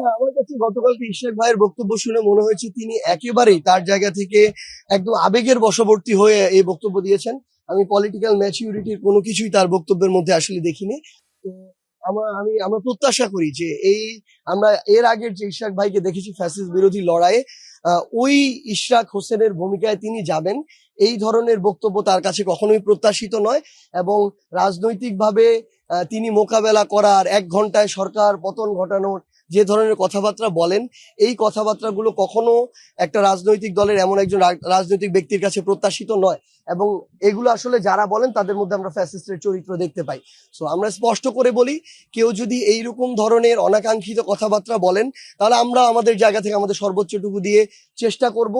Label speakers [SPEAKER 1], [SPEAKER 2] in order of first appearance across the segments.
[SPEAKER 1] না, আমার কাছে গতকালকে ইশরাক ভাইয়ের বক্তব্য শুনে মনে হয়েছে তিনি একেবারেই তার জায়গা থেকে একদম আবেগের বশবর্তী হয়ে এই বক্তব্য দিয়েছেন। আমি পলিটিক্যাল ম্যাচিউরিটির কোনো কিছুই তার বক্তব্যের মধ্যে আসলে দেখিনি। তো আমরা প্রত্যাশা করি যে আমরা এর আগের যে ইশরাক ভাইকে দেখেছি ফ্যাসিস্ট বিরোধী লড়াইয়ে, ওই ইশরাক হোসেনের ভূমিকায় তিনি যাবেন। এই ধরনের বক্তব্য তার কাছে কখনোই প্রত্যাশিত নয় এবং রাজনৈতিকভাবে তিনি মোকাবেলা করার 1 ঘন্টায় সরকার পতন ঘটানোর যে ধরনের কথাবার্তা বলেন, এই কথাবার্তাগুলো কখনো একটা রাজনৈতিক দলের এমন একজন রাজনৈতিক ব্যক্তির কাছে প্রত্যাশিত নয় এবং এগুলো আসলে যারা বলেন তাদের মধ্যে আমরা ফ্যাসিস্টের চরিত্র দেখতে পাই। সো আমরা স্পষ্ট করে বলি, কেউ যদি এইরকম ধরনের অনাকাঙ্ক্ষিত কথাবার্তা বলেন তাহলে আমরা আমাদের জায়গা থেকে আমাদের সর্বোচ্চটুকু দিয়ে চেষ্টা করব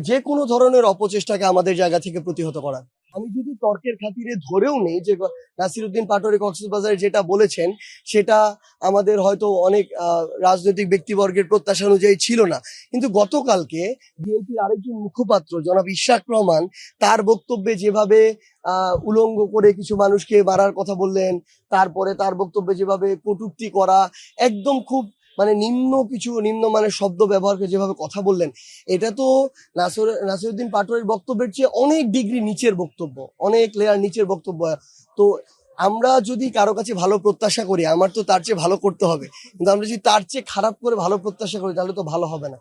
[SPEAKER 1] যে কোনো ধরনের অপচেষ্টাকে আমাদের জায়গা থেকে প্রতিহত করার। আমি যদি তর্কের খাতিরে ধরেও নেই যে নাসিরউদ্দিন পাটোয়ারি কক্সবাজারে যেটা বলেছেন সেটা আমাদের হয়তো অনেক রাজনৈতিক ব্যক্তিবর্গের প্রত্যাশা অনুযায়ী ছিল না, কিন্তু গতকালকে বিএনপির আরেকজন মুখপাত্র জনাব ইশরাক রহমান তার বক্তব্যে যেভাবে উলঙ্গ করে কিছু মানুষকে মারার কথা বললেন, তারপরে তার বক্তব্যে যেভাবে কটূক্তি করা, একদম খুব মানে নিম্নমানের শব্দ ব্যবহার করে যেভাবে কথা বললেন, এটা তো নাসিরউদ্দিন পাটোয়ারির বক্তব্যের চেয়ে অনেক ডিগ্রি নিচের বক্তব্য, অনেক লেয়ার নিচের বক্তব্য। তো আমরা যদি কারো কাছে ভালো প্রত্যাশা করি, আমার তো তার চেয়ে ভালো করতে হবে, কিন্তু আমরা যদি তার চেয়ে খারাপ করে ভালো প্রত্যাশা করি তাহলে তো ভালো হবে না।